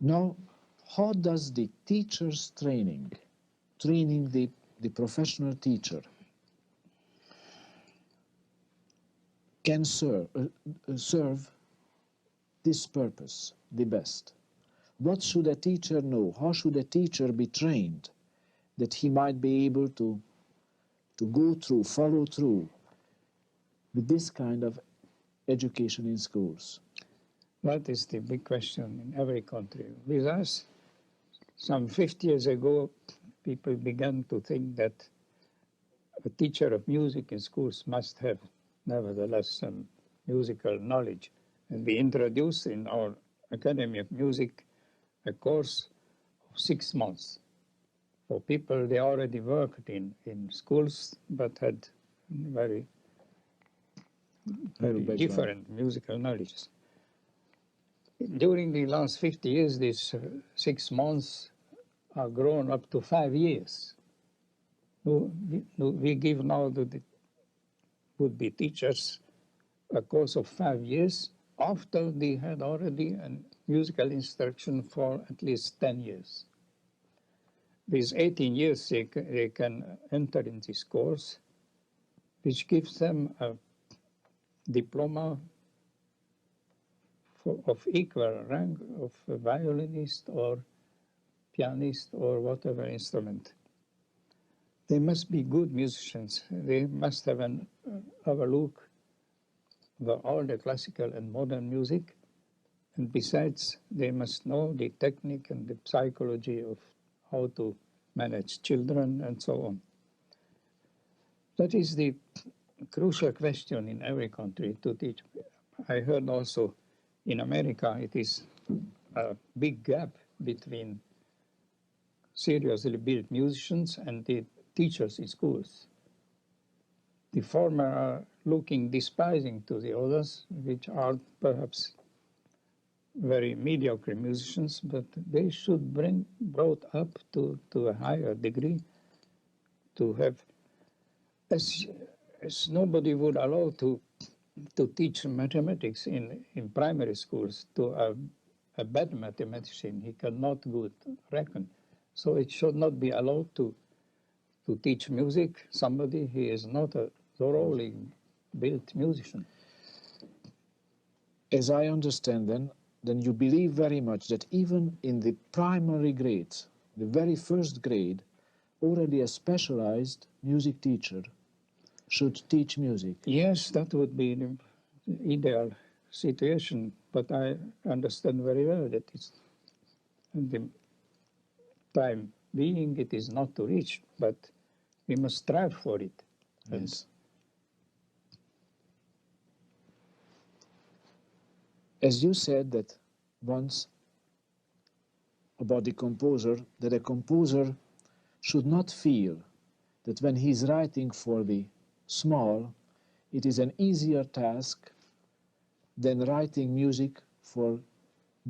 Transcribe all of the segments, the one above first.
Now, how does the teacher's training the professional teacher, can serve this purpose the best? What should a teacher know? How should a teacher be trained that he might be able to go through, follow through with this kind of education in schools? That is the big question in every country. With us, some 50 years ago, people began to think that a teacher of music in schools must have, nevertheless, some musical knowledge. And we introduced in our Academy of Music a course of 6 months for people they already worked in schools but had very different musical knowledges. During the last 50 years, these 6 months are grown up to 5 years. We give now to the would-be teachers a course of 5 years after they had already a musical instruction for at least 10 years. With 18 years, they can enter in this course, which gives them a diploma of equal rank of a violinist or pianist or whatever instrument. They must be good musicians. They must have an overlook of all the classical and modern music. And besides, they must know the technique and the psychology of how to manage children and so on. That is the crucial question in every country to teach. I heard also in America it is a big gap between seriously built musicians and the teachers in schools. The former are looking despising to the others, which are perhaps very mediocre musicians, but they should be brought up to a higher degree to have, as nobody would allow to teach mathematics in primary schools to a bad mathematician. He cannot good reckon. So it should not be allowed to teach music somebody who is not a thoroughly built musician. As I understand then you believe very much that even in the primary grades, the very first grade, already a specialized music teacher should teach music. Yes, that would be the ideal situation, but I understand very well that it's the time being it is not to reach, but we must strive for it. Yes. As you said that once about the composer, that a composer should not feel that when he's writing for the small, it is an easier task than writing music for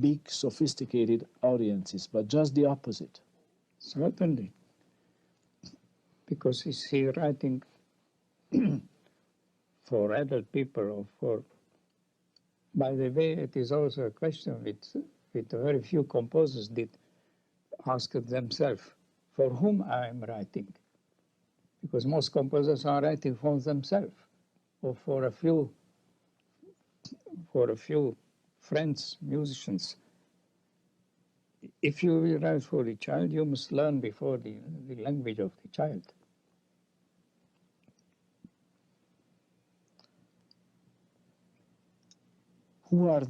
big, sophisticated audiences, but just the opposite. Certainly. Because is he writing for adult people or for... By the way, it is also a question with very few composers did ask themselves, for whom I am writing? Because most composers are writing for themselves or for a few friends, musicians. If you will write for the child, you must learn before the language of the child. Who are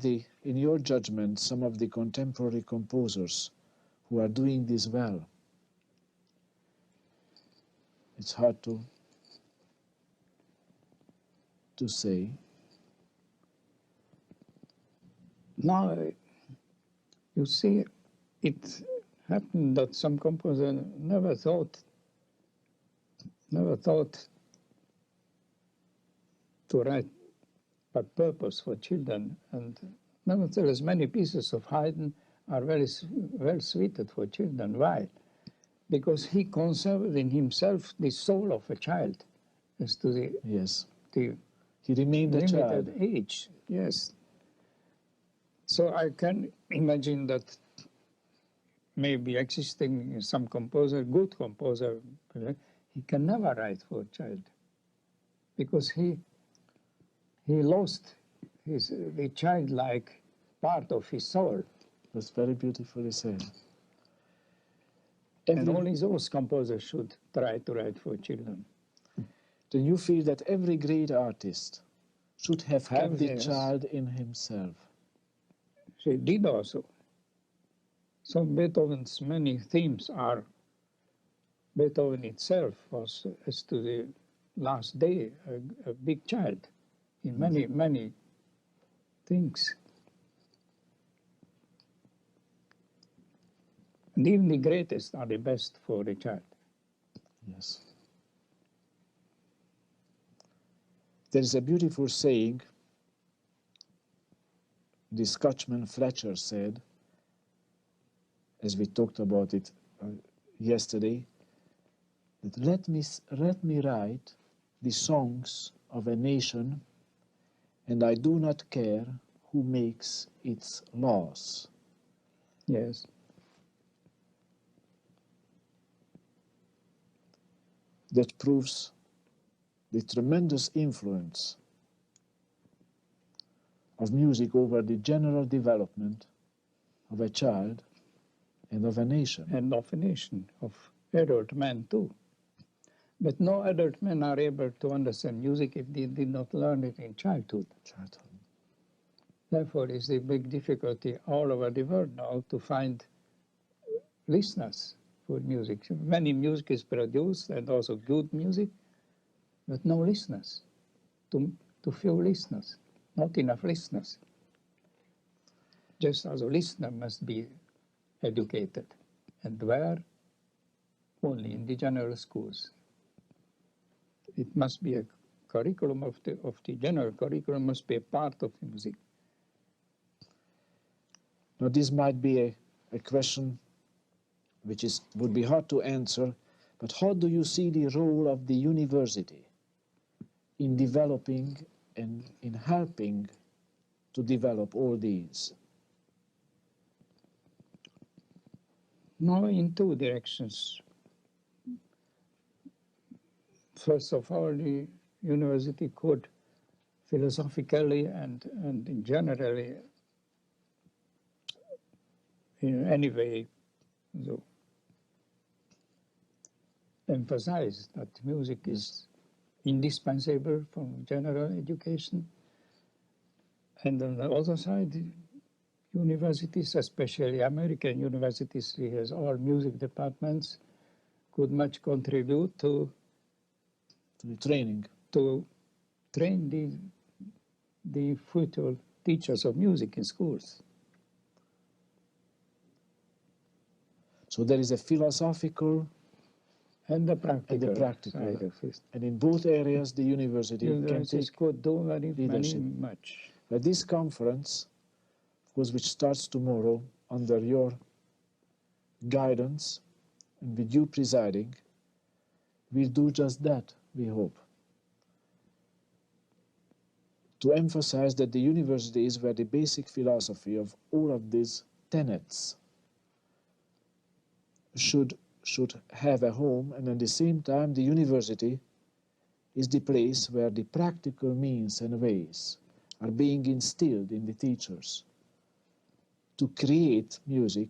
in your judgment, some of the contemporary composers who are doing this well? It's hard to say. Now, you see, it happened that some composer never thought to write by purpose for children, and nevertheless many pieces of Haydn are very well suited for children. Why? Because he conserved in himself the soul of a child as to the he remained a child. Age. Yes. So I can imagine that may be existing some composer, good composer, he can never write for a child because he lost the childlike part of his soul. That's very beautifully said. And only those composers should try to write for children. Then you feel that every great artist should have kept the yes. child in himself. She did also. So Beethoven's many themes are, Beethoven itself was, as to the last day, a big child in many, many things. And even the greatest are the best for the child. Yes. There is a beautiful saying, the Scotchman Fletcher said, as we talked about it yesterday, that let me write the songs of a nation, and I do not care who makes its laws. Yes. That proves the tremendous influence of music over the general development of a child and of a nation. And of a nation, of adult men too. But no adult men are able to understand music if they did not learn it in childhood. Therefore is the big difficulty all over the world now to find listeners for music. Many music is produced and also good music, but no listeners, too few listeners, not enough listeners. Just as a listener must be educated, and where? Only in the general schools. It must be a curriculum of the general curriculum must be a part of the music. Now this might be a question which would be hard to answer, but how do you see the role of the university in developing and in helping to develop all these? No, in two directions. First of all, the university could philosophically and generally, in any way, so emphasize that music is indispensable for general education. And on the other side, universities, especially American universities, which has all music departments, could much contribute to the training, to train the future teachers of music in schools. So there is a philosophical and the practical side of it. And in both areas, the university can take could do very much. But this conference, of course, which starts tomorrow under your guidance and with you presiding, will do just that, we hope. To emphasize that the university is where the basic philosophy of all of these tenets should have a home, and at the same time the university is the place where the practical means and ways are being instilled in the teachers to create music